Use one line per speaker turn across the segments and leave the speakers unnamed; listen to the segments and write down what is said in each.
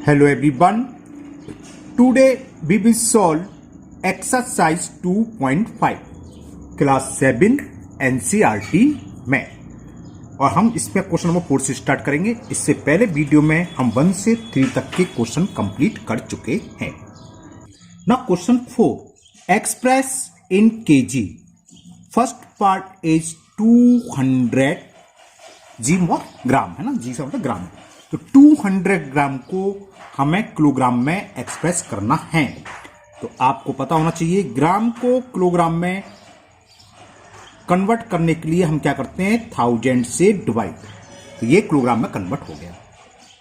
Hello everyone. Today we will solve exercise 2.5 class 7 NCERT में और हम इसमें क्वेश्चन नंबर 4 से स्टार्ट करेंगे। इससे पहले वीडियो में हम 1 से 3 तक के क्वेश्चन कंप्लीट कर चुके हैं। Now question 4 express in KG. First part is 200 जी ग्राम है ना, जी से मतलब ग्राम। तो 200 ग्राम को हमें किलोग्राम में एक्सप्रेस करना है। तो आपको पता होना चाहिए ग्राम को किलोग्राम में कन्वर्ट करने के लिए हम क्या करते हैं, 1000 से डिवाइड। तो ये किलोग्राम में कन्वर्ट हो गया।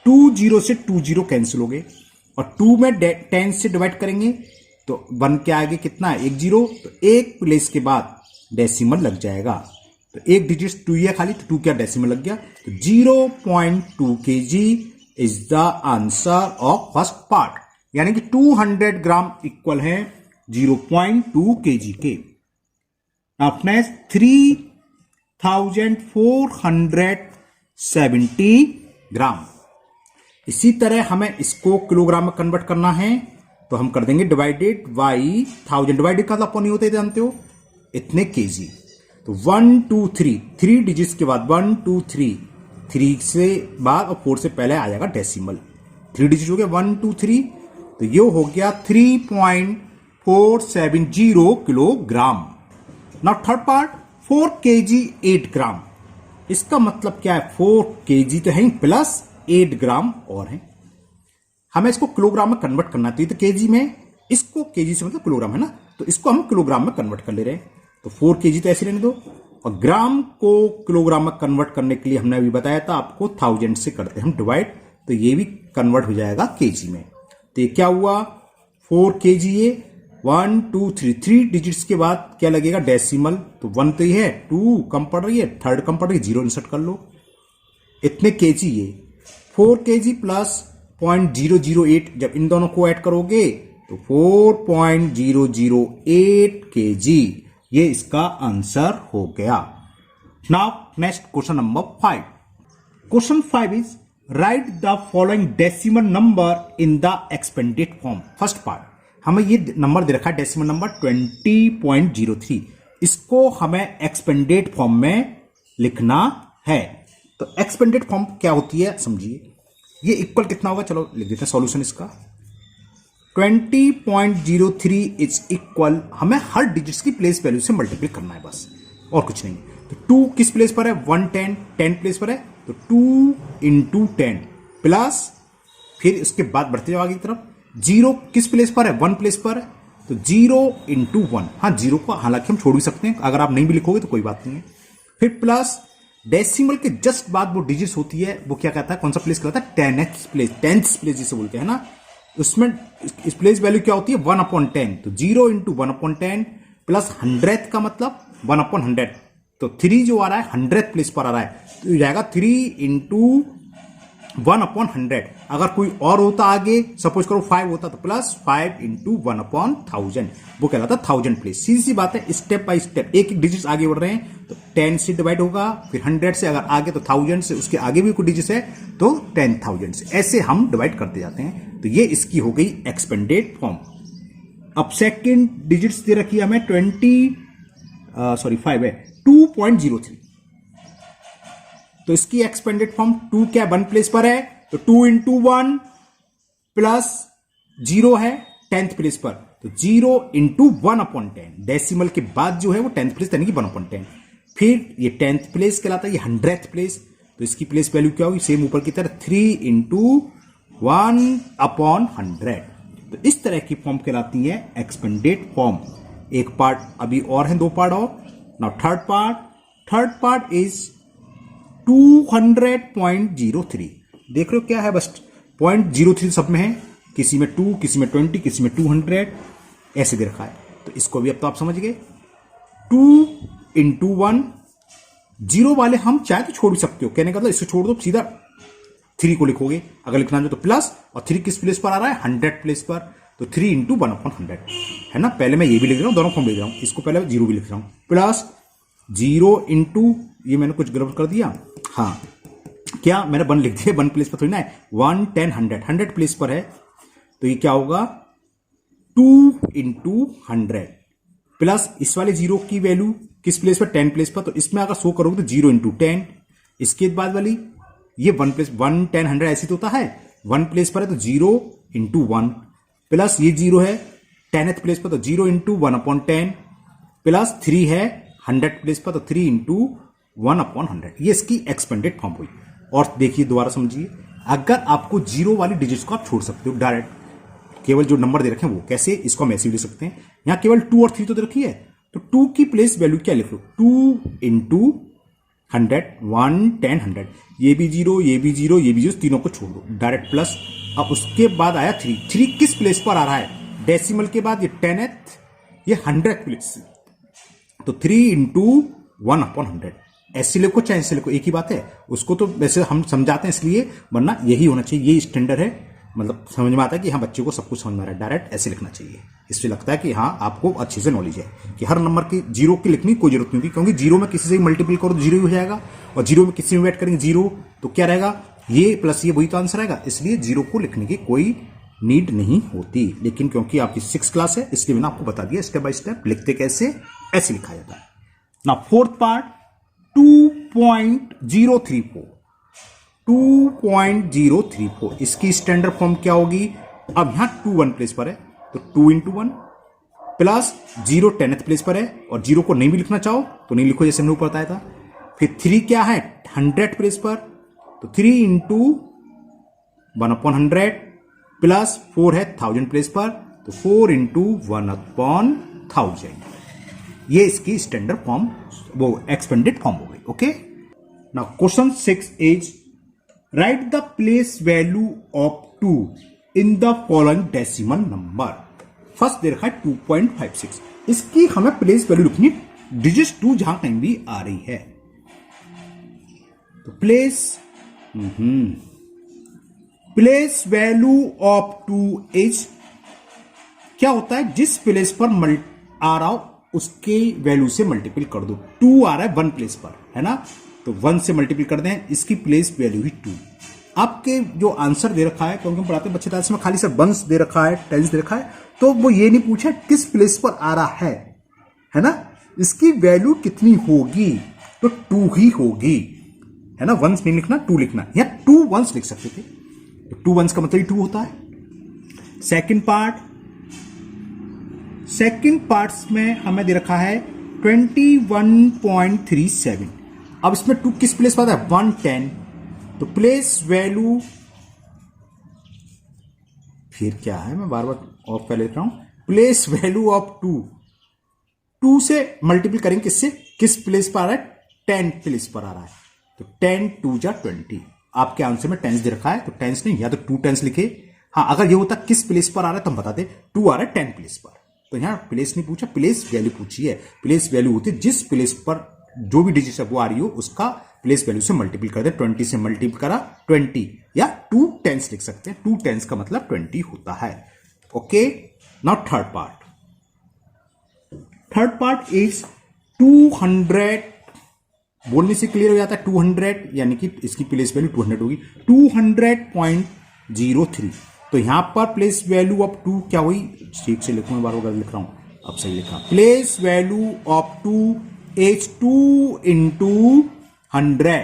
20 से 20 कैंसिल हो गए और 2 में 10 से डिवाइड करेंगे तो 1 के आगे कितना है, 1 0। तो एक प्लेस के बाद डेसिमल लग जाएगा। तो एक डिजिट 2 है खाली, तो 2 क्या डेसिमल लग गया। तो 0.2 kg is the answer of first part, यानी कि 200 ग्राम इक्वल है 0.2 kg के। अपने 3470 ग्राम। इसी तरह हमें इसको किलोग्राम में कन्वर्ट करना है तो हम कर देंगे डिवाइडेड बाई 1000। डिवाइडेड का अपन नहीं होते जानते हो, इतने केजी। तो 1 2 3 3 डिजिट्स के बाद 1 2 3 से बाद और 4 से पहले आ जाएगा डेसिमल। 3 डिजिट हो गया 1 2 3। तो ये हो गया 3.470 kilogram. Now third part 4 kg 8 ग्राम। इसका मतलब क्या है, 4 kg तो है प्लस 8 ग्राम और है। हमें इसको किलोग्राम में कन्वर्ट करना चाहिए। तो केजी में, इसको केजी से मतलब किलोग्राम है ना, तो इसको हम किलोग्राम में कन्वर्ट कर ले रहे हैं। तो 4 kg तो ऐसे रहने दो। और ग्राम को किलोग्राम में कन्वर्ट करने के लिए हमने अभी बताया था आपको 1000 से करते हैं हम डिवाइड, तो ये भी कन्वर्ट हो जाएगा केजी में। तो ये क्या हुआ, 4 kg ये 1 2 3 डिजिट्स के बाद क्या लगेगा डेसिमल। तो 1 तो ये है, 2 कम पड़ रही है, 3rd कम पड़ रही है, 0 इंसर्ट कर लो। इतने केजी ये 4 kg प्लस 0.008, जब इन दोनों को ऐड करोगे तो 4.008 kg, ये इसका आंसर हो गया। Now next question number 5। Question 5 is write the following decimal number in the expanded form. First part हमें ये नंबर दे रखा है डेसिमल नंबर 20.03। इसको हमें एक्सपेंडेड फॉर्म में लिखना है। तो एक्सपेंडेड फॉर्म क्या होती है समझिए। ये इक्वल कितना होगा, चलो लिख देते हैं सॉल्यूशन इसका। 20.03 इज इक्वल, हमें हर डिजिट्स की प्लेस वैल्यू से मल्टीप्लाई करना है बस, और कुछ नहीं। तो 2 किस प्लेस पर है, 110 10 प्लेस पर है, तो 2 × 10 प्लस, फिर उसके बाद बढ़ते जाओ आगे की तरफ। 0 किस प्लेस पर है, 1 प्लेस पर है, तो 0 × 1। हाँ 0 को हालांकि हम छोड़ भी सकते हैं, अगर आप नहीं भी लिखोगे तो कोई बात नहीं है। फिर प्लस डेसिमल के जस्ट बाद वो डिजिट्स होती है, वो क्या कहता है, कौन सा प्लेस कहता है, 10th प्लेस, 10th प्लेस जिसे बोलते हैं ना। उसमें इस प्लेस वैल्यू क्या होती है, 1/10। तो 0 × 1/10 प्लस 100th का मतलब 1/100। तो 3 जो आ रहा है 100th प्लेस पर आ रहा है, तो ये जाएगा 3 × 1/100। अगर कोई और होता आगे, सपोज करो 5 होता तो प्लस 5 × 1/1000, वो कहलाता 1000 प्लेस। सीधी सी बात है, स्टेप बाय स्टेप एक एक डिजिट आगे बढ़ रहे हैं। तो 10 से डिवाइड होगा, फिर 100 से, अगर आगे तो 1000 से, उसके आगे भी कोई डिजिट है तो 10,000 से, ऐसे हम डिवाइड करते जाते हैं। तो ये इसकी हो गई एक्सपेंडेड फॉर्म। अब सेकेंड डिजिट्स दे रखी है हमें 5 है 2.03। तो इसकी एक्सपेंडेड फॉर्म 2 क्या 1 प्लेस पर है, तो 2 × 1 प्लस 0 है 10th प्लेस पर, तो 0 × 1/10। डेसिमल के बाद जो है वो 10th प्लेस, यानी कि 1/10। फिर ये 10th प्लेस कहलाता है, ये 100th प्लेस। तो इसकी प्लेस वैल्यू क्या होगी, सेम ऊपर की तरह 3 × 1/100। तो इस तरह की फॉर्म कहलाती है एक्सपेंडेड फॉर्म। एक पार्ट अभी और है, 2 पार्ट और। Now third part is 200.03। देख रहे हो क्या है, बस 0.03 सब में है, किसी में 2, किसी में 20, किसी में 200, ऐसे दे रखा है। तो इसको भी अब तो आप समझ गए। 2 × 1, 0 वाले हम चाहे तो छोड़ भी सकते हो, कहने का मतलब इसको छोड़ दो, सीधा 3 को लिखोगे। अगर लिखना है तो प्लस, और 3 किस प्लेस पर आ रहा है, 100 प्लेस पर, तो 3 × 1/100 है ना। पहले मैं ये भी लिख रहा हूं, दोनों फॉर्म लिख रहा हूं, इसको पहले 0 भी लिख रहा हूं, प्लस 0 × ये मैंने कुछ गड़बड़ कर दिया, हाँ क्या मैंने 1 लिख दिया, 1 प्लेस पर थोड़ी ना है, 1 10 100 100 प्लेस पर है, तो ये क्या होगा 2 इंटू 100 प्लस इस वाले जीरो की वैल्यू किस प्लेस पर, 10 प्लेस पर, तो इसमें अगर शो करोगे तो 0 इंटू 10। इसके बाद वाली ये 1 प्लेस 1 10 100 ऐसी तो होता है, 1 प्लेस पर है तो 0 इंटू 1 प्लस ये 0 है 10th प्लेस पर तो 0 इंटू 1/10 प्लस 3 है 100 प्लेस पर तो 3 इंटू 1/100। ये इसकी एक्सपेंडेड फॉर्म हुई। और देखिए दोबारा समझिए, अगर आपको जीरो वाली डिजिट्स को आप छोड़ सकते हो डायरेक्ट, केवल जो नंबर दे रखे हैं वो, कैसे, इसको हम ऐसे भी ले सकते हैं, यहां केवल 2 और 3 तो दे रखी है, तो 2 की प्लेस वैल्यू क्या लिख लो, 2 इंटू 100 1 10 100, ये भी 0 ये भी 0 ये भी 0, तीनों को छोड़ दो डायरेक्ट प्लस। अब उसके बाद आया 3 किस प्लेस पर आ रहा है, डेसिमल के बाद ये 10th, ये 100th प्लेस, तो 3 इंटू 1/100, ऐसे लिखो चाहे ऐसे लिखो एक ही बात है। उसको तो वैसे हम समझाते हैं इसलिए, वरना यही होना चाहिए, ये स्टैंडर्ड है, मतलब समझ में आता है कि हाँ बच्चे को सब कुछ समझ में आ रहा है, डायरेक्ट ऐसे लिखना चाहिए। इससे लगता है कि हाँ आपको अच्छे से नॉलेज है कि हर नंबर की जीरो की लिखने की कोई जरूरत नहीं होती, क्योंकि जीरो में किसी से मल्टीपल करो तो जीरो ही हो जाएगा, और जीरो में किसी में ऐड करेंगे जीरो तो क्या रहेगा, ये प्लस ये वही तो आंसर आएगा, इसलिए जीरो को लिखने की कोई नीड नहीं होती। लेकिन क्योंकि आपकी 6th क्लास है इसलिए मैंने आपको बता दिया स्टेप बाय स्टेप लिखते कैसे, ऐसे लिखा जाता है ना। 4th पार्ट 2.034 2.034, इसकी स्टैंडर्ड फॉर्म क्या होगी, अब यहां 2 1 प्लेस पर है तो 2 इंटू 1 प्लस 0 10th प्लेस पर है, और 0 को नहीं भी लिखना चाहो तो नहीं लिखो जैसे हमने ऊपर बताया था। फिर 3 क्या है 100 प्लेस पर, तो 3 इंटू 1/100 प्लस 4 है 1000 प्लेस पर, तो 4 इंटू 1/1000। ये इसकी स्टैंडर्ड फॉर्म, वो एक्सपेंडेड फॉर्म हो गई। Okay, now question 6 is write the place value of 2 in the following decimal number. First दे रखा है 2.56, इसकी हमें प्लेस वैल्यू लिखनी डिजिट 2 जहां कहीं भी आ रही है, तो प्लेस वैल्यू ऑफ 2 इज क्या होता है, जिस प्लेस पर आ रहा हो उसके वैल्यू से मल्टीपल कर दो। 2 आ रहा है 1 प्लेस पर, है ना, तो 1 से मल्टीपल कर दें, इसकी प्लेस वैल्यू ही 2। आपके जो आंसर दे रखा है, क्योंकि हम पढ़ाते हैं बच्चे क्लास में, खाली सिर्फ वंस दे रखा है, टेंस दे रखा है, तो वो ये नहीं पूछा किस प्लेस पर आ रहा है ना, इसकी वैल्यू कितनी होगी, तो 2 ही होगी, है ना, वंस नहीं लिखना 2 लिखना, या 2 वंस लिख सकते थे, तो 2 वंस का मतलब ही 2 होता है। सेकेंड पार्ट्स में हमें दे रखा है 21.37, अब इसमें 2 किस प्लेस पर है 110, तो प्लेस वैल्यू फिर क्या है, मैं बार बार और पहले लिख रहा हूं, प्लेस वैल्यू ऑफ 2 से मल्टीपल करेंगे किससे, किस प्लेस पर आ रहा है 10 प्लेस पर आ रहा है, तो 10 2 जा 20। आपके आंसर में टेंस दे रखा है तो टेंस नहीं, या तो 2 टेंस लिखे। हाँ, अगर ये होता किस प्लेस पर आ रहा है तो हम बताते 2 आ रहा है 10 प्लेस पर, तो यहां प्लेस नहीं पूछा, प्लेस वैल्यू पूछी है। प्लेस वैल्यू होती है जिस प्लेस पर जो भी डिजिट है वो आ रही हो उसका प्लेस वैल्यू से मल्टीपल कर दे, 20 से मल्टीपल करा 20, या 2 टेंस लिख सकते हैं, 2 टेंस का मतलब 20 होता है। Okay, now third part is 200, बोलने से क्लियर हो जाता है 200, यानी कि इसकी प्लेस वैल्यू 200 होगी, 200.03, तो यहां पर प्लेस वैल्यू ऑफ 2 क्या हुई, ठीक से लिखूं, बार बार लिख रहा हूं, अब सही लिखा, place value of 2 is 2 into 100,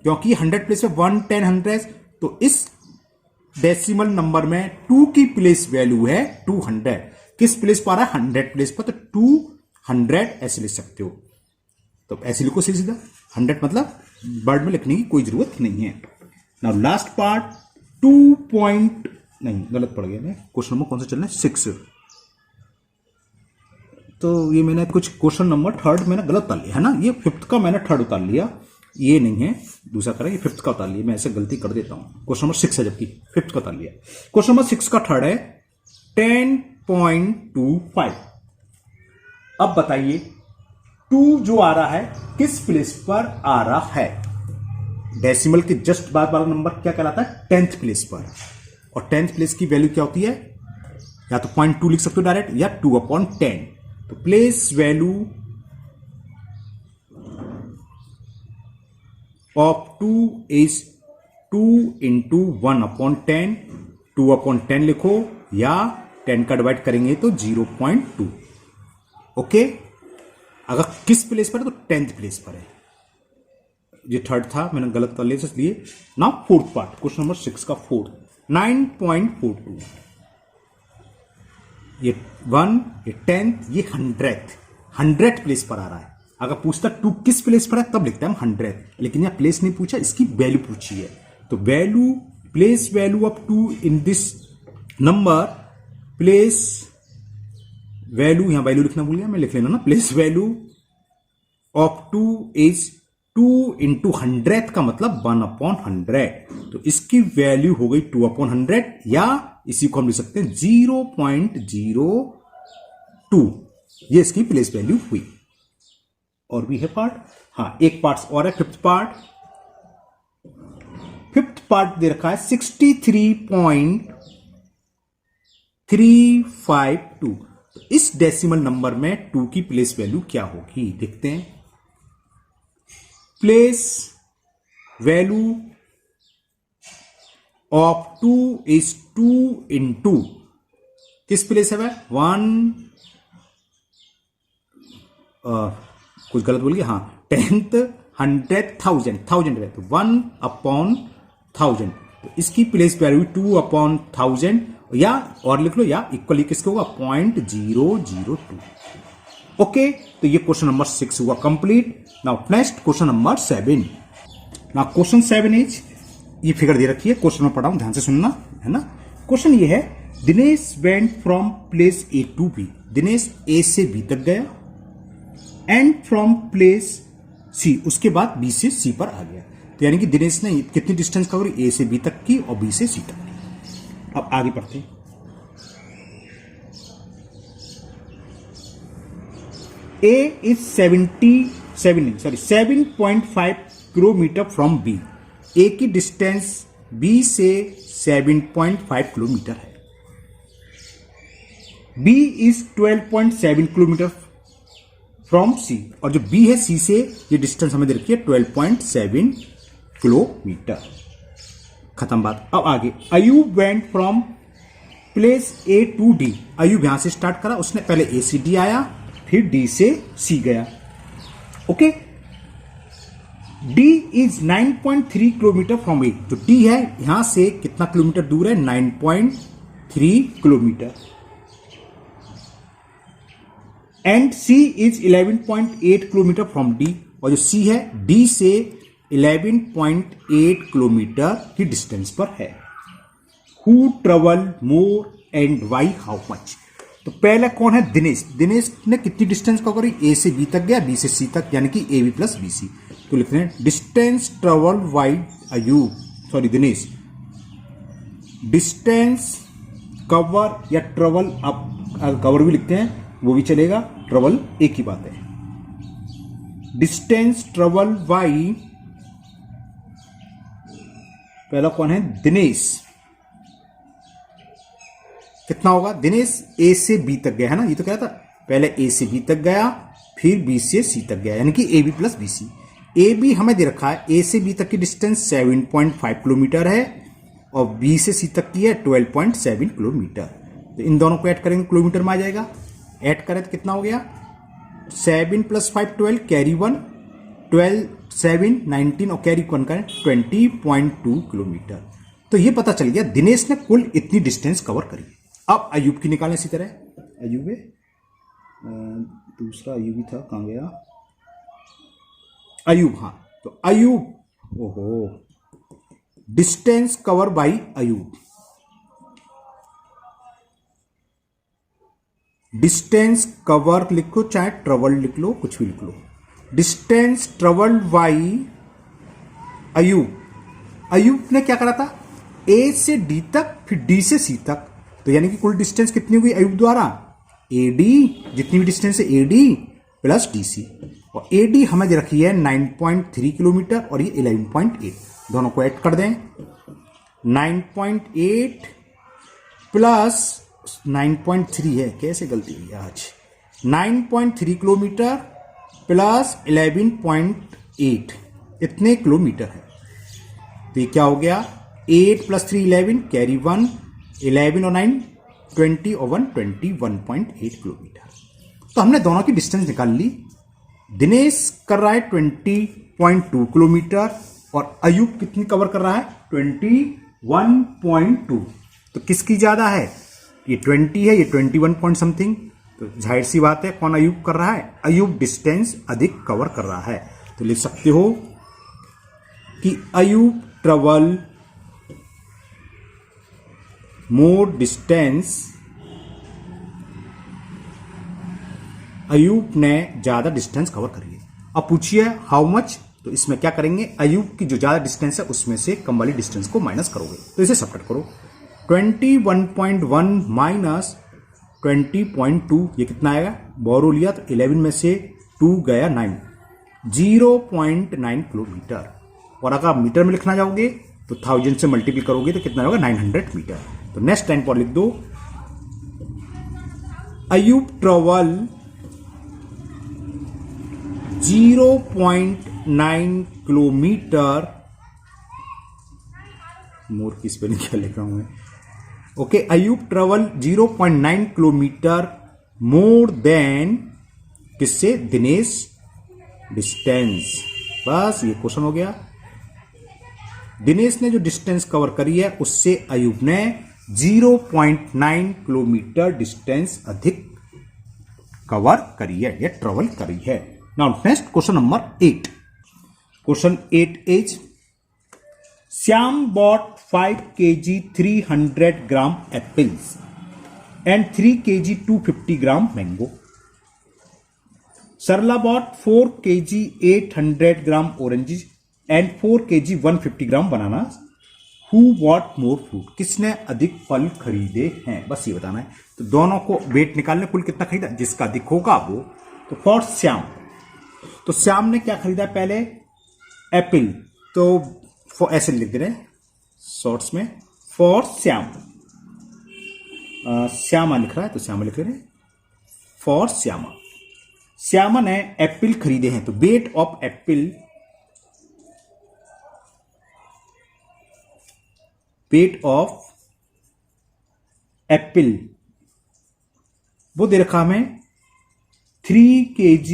क्योंकि 100 प्लेस में 1 10 100, तो इस डेसिमल नंबर में 2 की प्लेस वैल्यू है 200, किस प्लेस पर आ रहा है 100 प्लेस पर, तो 200 ऐसे लिख सकते हो, तो ऐसे लिखो सीधा 100, मतलब वर्ड में लिखने की कोई जरूरत नहीं है। नाउ लास्ट पार्ट 2 नहीं, गलत पड़ गया, मैं क्वेश्चन नंबर कौन सा चलना है 6, तो ये मैंने कुछ क्वेश्चन नंबर 3rd मैंने गलत उतार लिया है ना, ये 5th का मैंने 3rd उतार लिया, ये नहीं है, दूसरा करें, ये 5th का उतार लिया, मैं ऐसे गलती कर देता हूं, क्वेश्चन नंबर 6 है जबकि 5th का उतार लिया। क्वेश्चन नंबर 6 का 3rd है 10.25। अब बताइए 2 जो आ रहा है किस प्लेस पर आ रहा है, डेसिमल के जस्ट बाद वाला नंबर क्या कहलाता है 10th प्लेस पर, और 10th प्लेस की वैल्यू क्या होती है, या तो 0.2 लिख सकते हो डायरेक्ट, या 2/10, तो place value of 2 is 2 into 1/10, 2/10 लिखो, या 10 का डिवाइड करेंगे तो 0.2। ओके, अगर किस प्लेस पर है तो 10th प्लेस पर है। ये थर्ड था, मैंने गलत कर लिया इसलिए। Now fourth part, question number 6 का फोर्थ, 9.42। ये 1, ये 10th, ये 100th प्लेस पर आ रहा है। अगर पूछता 2 किस प्लेस पर है तब लिखते हैं हम 100, लेकिन यहां प्लेस नहीं पूछा, इसकी वैल्यू पूछी है। तो value, place value of 2 in this number, place value, यहां वैल्यू लिखना भूल गया मैं, लिख लेना ना, place value of 2 is 2 into 100th का मतलब 1/100। तो इसकी वैल्यू हो गई 2/100, या इसी को हम लिख सकते हैं 0.02। ये इसकी प्लेस वैल्यू हुई। और भी है पार्ट, हाँ एक पार्ट और है, फिफ्थ पार्ट। फिफ्थ पार्ट दे रखा है 63.352। तो इस डेसिमल नंबर में 2 की प्लेस वैल्यू क्या होगी, देखते हैं। Place value of 2 is 2 into, किस प्लेस है वह 1, कुछ गलत बोल गया, हाँ 10th, 100th, 1000 है तो 1/1000। तो इसकी प्लेस वैल्यू 2/1000, या और लिख लो, या इक्वली किसके होगा 0.002। ओके, तो ये क्वेश्चन नंबर 6 हुआ complete. Now next question number 7। Now question 7 is, ये फिगर दे रखी है, क्वेश्चन में पढ़ा हूं, ध्यान से सुनना है ना। क्वेश्चन ये है, Dinesh went from place A to B, Dinesh A से बी तक गया, एंड फ्रॉम प्लेस सी, उसके बाद बी से सी पर आ गया। तो यानी कि दिनेश ने कितनी डिस्टेंस कवर, ए से बी तक की और बी से सी तक की। अब आगे पढ़ते हैं। ए इज 7.5 किलोमीटर फ्रॉम बी, ए की डिस्टेंस बी से 7.5 किलोमीटर है। बी इज 12.7 किलोमीटर फ्रॉम सी, और जो बी है सी से, ये डिस्टेंस हमें दे रखी है 12.7 किलोमीटर। खत्म बात। अब आगे, Ayub went from place A to D, Ayub यहां से स्टार्ट करा, उसने पहले ए से डी आया, फिर डी से सी गया। Okay, D is 9.3 kilometre from A, जो डी है यहां से कितना किलोमीटर दूर है, 9.3 kilometre. And C is 11.8 kilometre from D, और जो सी है डी से 11.8 किलोमीटर की डिस्टेंस पर है। Who travel more and why how much. तो पहले कौन है, दिनेश। दिनेश ने कितनी डिस्टेंस कवर करी, ए से बी तक गया, बी से सी तक, यानी कि A B plus B C. तो लिखते हैं distance travel by Ayub, sorry Dinesh, distance cover या ट्रेवल, अब कवर भी लिखते हैं वो भी चलेगा, ट्रेवल एक ही बात है। डिस्टेंस ट्रेवल बाय, पहला कौन है, दिनेश, कितना होगा, दिनेश ए से बी तक गया है ना, ये तो क्या था, पहले ए से बी तक गया, फिर बी से सी तक गया, यानी कि A B plus B C. A B हमें दे रखा है, ए से बी तक की डिस्टेंस 7.5 किलोमीटर है, और बी से सी तक की है 12.7 किलोमीटर। तो इन दोनों को ऐड करेंगे, किलोमीटर में आ जाएगा। ऐड करें तो कितना हो गया, 7 + 5 12, कैरी 1, 12 7 19, और कैरी 1 करें 20.2 किलोमीटर। तो ये पता चल गया दिनेश ने कुल इतनी डिस्टेंस कवर करी। अब अयूब की निकालें इसी तरह। अयूब है, दूसरा अयूब ही था, कहां गया अयूब, हाँ तो अयूब, ओहो, distance cover by Ayub, distance cover लिखो चाहे ट्रेवल लिख लो, कुछ भी लिख लो। Distance travel by Ayub, Ayub ने क्या करा था, ए से डी तक, फिर डी से सी तक। तो यानी कि कुल डिस्टेंस कितनी हुई अयूब द्वारा, ए डी, जितनी भी डिस्टेंस है A D plus D C, और ए डी हमें दे रखी है 9.3 किलोमीटर, और ये 11.8, दोनों को ऐड कर दें। 9.8 प्लस 9.3 है, कैसे गलती हुई आज, 9.3 किलोमीटर प्लस 11.8, इतने किलोमीटर है। तो ये क्या हो गया 8 + 3 11 कैरी 1 11 और 9 20 और 1 21.8 किलोमीटर। तो हमने दोनों की डिस्टेंस निकाल ली। दिनेश कर रहा है 20.2 किलोमीटर और अयूब कितनी कवर कर रहा है 21.2। तो किसकी ज्यादा है, ये 20 है, ये 21 पॉइंट समथिंग। तो जाहिर सी बात है कौन अयूब कर रहा है, अयूब डिस्टेंस अधिक कवर कर रहा है। तो लिख सकते हो कि अयूब ट्रेवल मोर डिस्टेंस, अयूब ने ज्यादा डिस्टेंस कवर करी है। अब पूछिए हाउ मच, तो इसमें क्या करेंगे, अयूब की जो ज्यादा डिस्टेंस है उसमें से कम वाली डिस्टेंस को माइनस करोगे। तो इसे सबट्रैक्ट करो, 21.1 माइनस 20.2 ये कितना आएगा, बोरो लिया तो 11 में से 2 गया 9, 0.9 किलोमीटर। और अगर आप मीटर में लिखना चाहोगे तो 1000 से मल्टीप्लाई करोगे तो कितना होगा 900 मीटर। तो नेक्स्ट लाइन पर लिख दो, अयूब ट्रेवल 0.9 किलोमीटर, मोर की स्पेलिंग क्या लिख रहा हूं मैं, okay, Ayub travel 0.9 kilometre more than किससे, दिनेश डिस्टेंस। बस ये क्वेश्चन हो गया। दिनेश ने जो डिस्टेंस कवर करी है उससे अयूब ने 0.9 किलोमीटर डिस्टेंस अधिक कवर करी है या ट्रेवल करी है। Now next question number 8। Question 8 is Shyam bought 5 kg 300 gram apples and 3 kg 250 gram mango. Sarla bought 4 kg 800 gram oranges and 4 kg 150 gram bananas. Who bought more fruit? किसने अधिक फल खरीदे हैं, बस ये बताना है। तो दोनों को वेट निकालने, कुल कितना खरीदा, जिसका अधिक होगा वो। तो फॉर श्याम, तो श्याम ने क्या खरीदा पहले, एप्पल। तो ऐसे लिख दे रहे शॉर्ट्स में, फॉर श्याम, श्यामा लिख रहा है तो श्यामा लिख रहे फॉर श्यामा। श्यामा ने एप्पल खरीदे हैं, तो weight of Apple, weight of Apple वो दे रखा हमें 3 kg,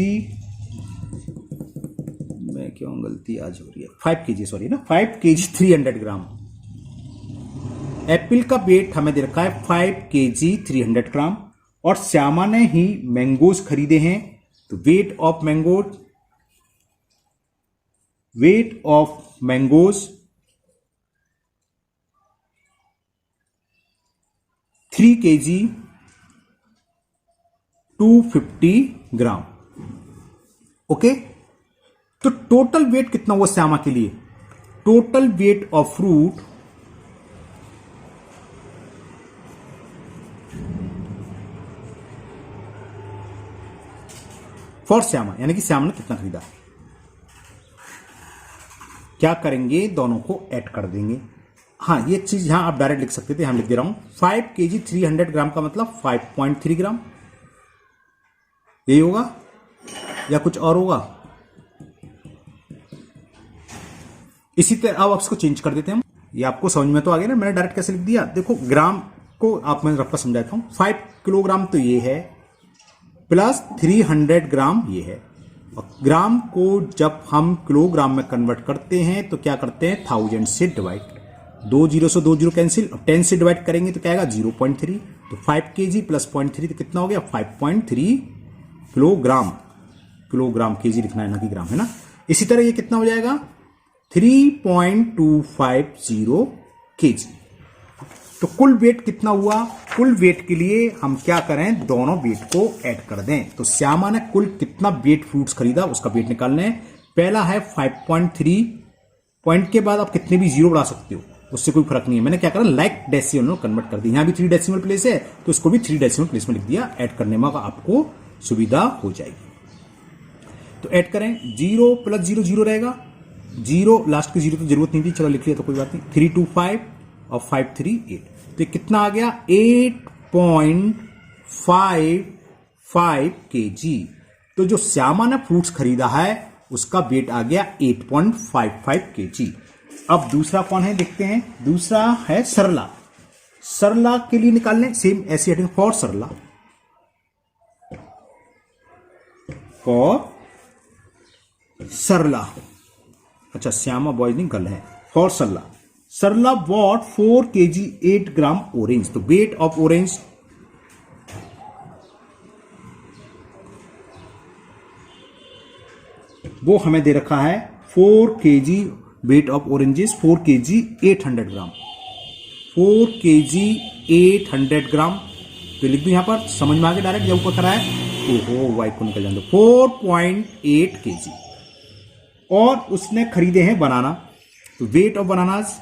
मैं क्यों गलती आज हो रही है, 5 kg सॉरी ना, 5 kg 300 ग्राम। एप्पल का वेट हमें दे रखा है 5 kg 300 ग्राम और श्यामा ने ही मैंगोज खरीदे हैं, तो weight of mangoes, weight of mangoes 3 kg 250 gram. Okay, तो टोटल वेट कितना हुआ श्यामा के लिए, total weight of fruit for Shyama, यानी कि श्यामा ने कितना खरीदा। क्या करेंगे, दोनों को ऐड कर देंगे। हाँ, ये चीज यहां आप डायरेक्ट लिख सकते थे, हम लिख दे रहा हूं 5 kg 300 ग्राम का मतलब 5.3 ग्राम, यही होगा या कुछ और होगा। इसी तरह अब इसको चेंज कर देते हैं हम, ये आपको समझ में तो आ गया ना, मैंने डायरेक्ट कैसे लिख दिया। देखो ग्राम को आप मैं रफ्ता समझाता हूं, 5 किलोग्राम तो ये है प्लस 300 ग्राम ये है, और ग्राम को जब हम किलोग्राम में कन्वर्ट करते हैं तो क्या करते हैं 1000 से डिवाइड, 2 जीरो से 2 जीरो कैंसिल, 10 से डिवाइड करेंगे तो क्या आएगा 0.3, तो 5 kg प्लस 0.3 तो कितना हो गया 5.3 किलोग्राम, किलोग्राम केजी लिखना है ना कि ग्राम, है ना। इसी तरह ये कितना हो जाएगा 3.250 kg। तो कुल वेट कितना हुआ, कुल वेट के लिए हम क्या करें, दोनों वेट को ऐड कर दें। तो श्यामा ने कुल कितना वेट फ्रूट्स खरीदा उसका वेट निकालना है। पहला है 5.3, पॉइंट के बाद आप कितने भी जीरो बढ़ा सकते हो, उससे कोई फर्क नहीं है। मैंने क्या करा, लाइक डेसिमल में कन्वर्ट कर दिया, यहां भी 3 डेसिमल प्लेस है तो इसको भी 3 डेसिमल प्लेस में लिख दिया, ऐड करने में आपको सुविधा हो जाएगी। तो ऐड करें, 0 प्लस 0 0 रहेगा, 0 लास्ट की 0 तो जरूरत नहीं थी, चलो लिख लिया तो कोई बात नहीं, 325 और 538, तो कितना आ गया 8.55 kg। तो जो श्यामा ने फ्रूट्स खरीदा है उसका वेट आ गया 8.55 kg। अब दूसरा कौन है देखते हैं। दूसरा है सरला। सरला के लिए निकालने सेम ऐसी heading, for Sarla, for Sarla. अच्छा श्यामा बॉयज नहीं गर्ल है। For Sarla, Sarla bought 4 kg 8 gram orange. तो वेट ऑफ ऑरेंज वो हमें दे रखा है 4 kg, weight of oranges 4 kg 800 gram, 4 kg 800 gram. तो लिख दूं यहां पर, समझ में आ गया डायरेक्ट, जब ऊपर करा है ओहो वाई को निकल जाए 4.8 kg। और उसने खरीदे हैं बनाना। तो weight of bananas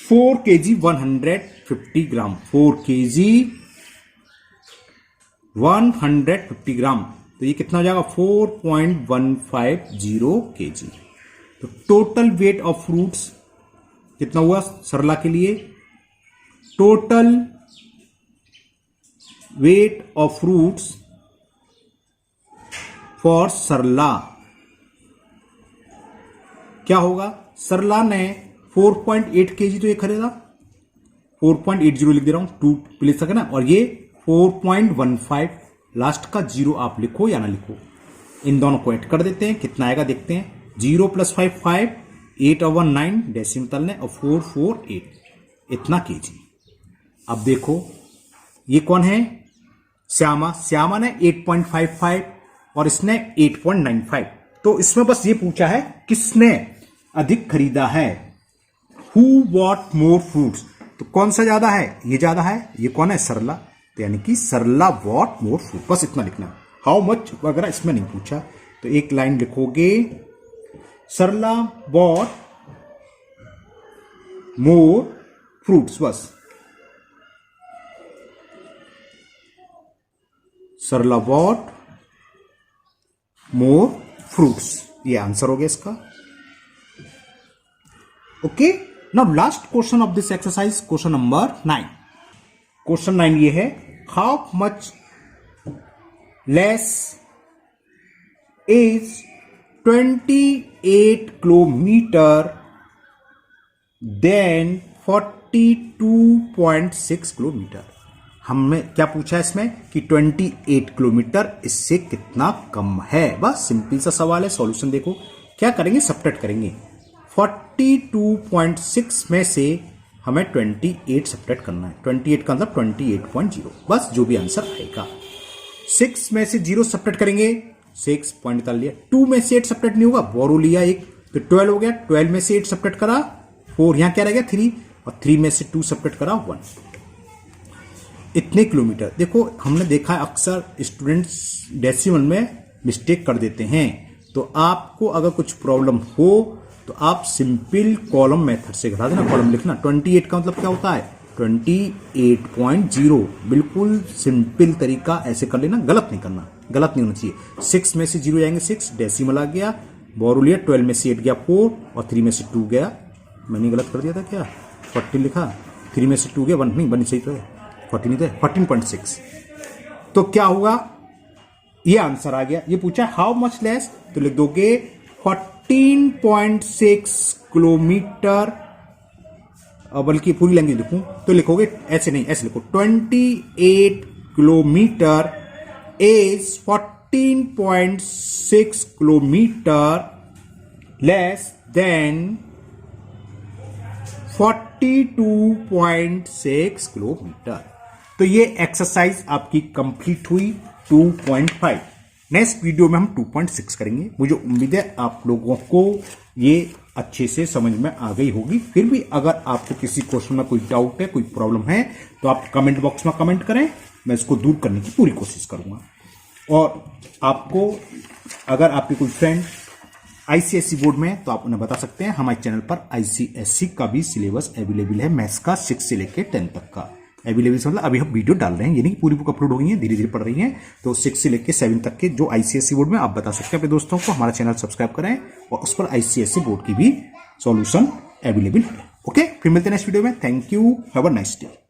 4 kg 150 gram, 4 kg 150 ग्राम। तो ये कितना हो जाएगा 4.150 kg। तो टोटल वेट ऑफ फ्रूट्स कितना हुआ सरला के लिए। Total weight of fruits for Sarla क्या होगा। सरला ने 4.8 kg तो ये खरीदा, 4.80 लिख दे रहा हूं, 2 प्लेस तक है ना, और ये 4.15, लास्ट का 0 आप लिखो या ना लिखो, इन दोनों को ऐड कर देते हैं, कितना आएगा देखते हैं। 0 + 5 5, 8/9 डेसिमल तलने, और 448 इतना kg। अब देखो ये कौन है, श्यामा। श्यामा ने 8.55 और इसने 8.95। तो इसमें बस ये पूछा है किसने अधिक खरीदा है, हु वॉट मोर फ्रूट्स। तो कौन सा ज्यादा है, ये ज्यादा है। ये कौन है, सरला। तो यानी कि सरला वॉट मोर फ्रूट, बस इतना लिखना। हाउ मच वगैरह इसमें नहीं पूछा। तो एक लाइन लिखोगे, सरला वॉट मोर फ्रूट्स, बस सरला वॉट मोर फ्रूट्स, ये आंसर हो गया इसका। Okay, now last question of this exercise, question number 9। Question 9 ये है, how much less is 28 kilometre than 42.6 kilometre. हमने क्या पूछा है इसमें कि 28 किलोमीटर इससे कितना कम है। बस सिंपल सा सवाल है। सॉल्यूशन देखो क्या करेंगे, सब्ट्रैक्ट करेंगे। 42.6 में से हमें 28 सब्ट्रैक्ट करना है। 28 का मतलब 28.0, बस जो भी आंसर आएगा। 6 में से 0 सब्ट्रैक्ट करेंगे, 6 पॉइंट निकाल लिया। 2 में से 8 सब्ट्रैक्ट नहीं होगा, बोरो लिया एक, तो 12 हो गया। 12 में से 8 सब्ट्रैक्ट करा 4, यहां क्या रह गया 3, और 3 में से 2 सब्ट्रैक्ट करा 1। इतने किलोमीटर। देखो हमने देखा है अक्सर स्टूडेंट्स डेसिमल में मिस्टेक कर देते हैं। तो आपको अगर कुछ प्रॉब्लम हो तो आप सिंपल कॉलम मेथड से घटा देना, कॉलम लिखना। 28 का मतलब क्या होता है 28.0, बिल्कुल सिंपल तरीका ऐसे कर लेना, गलत नहीं करना, गलत नहीं होना चाहिए। 6 में से 0 जाएंगे 6, डेसिमल आ गया, बोरो लिया। 12 में से 8 गया 4, और 3 में से 2 गया, मैंने गलत कर दिया था क्या, 40 लिखा, 3 में से 2 गया 1, नहीं 1 सही तो है, 40 नहीं था, 14.6। तो क्या हुआ, ये आंसर आ गया। ये पूछा हाउ मच लेस, तो लिख दोगे 14.6 किलोमीटर, बल्कि पूरी लैंग्वेज लिखूं तो लिखोगे ऐसे नहीं, ऐसे लिखो 28 kilometre is 14.6 kilometre less than 42.6 kilometre. तो ये एक्सरसाइज आपकी कंप्लीट हुई 2.5। नेक्स्ट वीडियो में हम 2.6 करेंगे। मुझे उम्मीद है आप लोगों को ये अच्छे से समझ में आ गई होगी। फिर भी अगर आपको किसी क्वेश्चन में कोई डाउट है, कोई प्रॉब्लम है, तो आप कमेंट बॉक्स में कमेंट करें, मैं इसको दूर करने की पूरी कोशिश करूंगा। और आपको अगर आपके कोई फ्रेंड आईसीएससी बोर्ड में, तो आप उन्हें बता सकते हैं हमारे चैनल पर आईसीएससी का भी सिलेबस अवेलेबल है, मैथ्स का 6 से लेकर 10 तक का अवेलेबल। मतलब अभी हम वीडियो डाल रहे हैं, ये नहीं कि पूरी बुक अपलोड हो गई है, धीरे धीरे पढ़ रही हैं। तो 6 से लेकर 7 तक के जो आईसीएससी बोर्ड में, आप बता सकते हैं अपने दोस्तों को हमारा चैनल सब्सक्राइब करें, और उस पर आईसीएससी बोर्ड की भी सॉल्यूशन अवेलेबल है। ओके, फिर मिलते हैं नेक्स्ट वीडियो में। Thank you, have a nice day.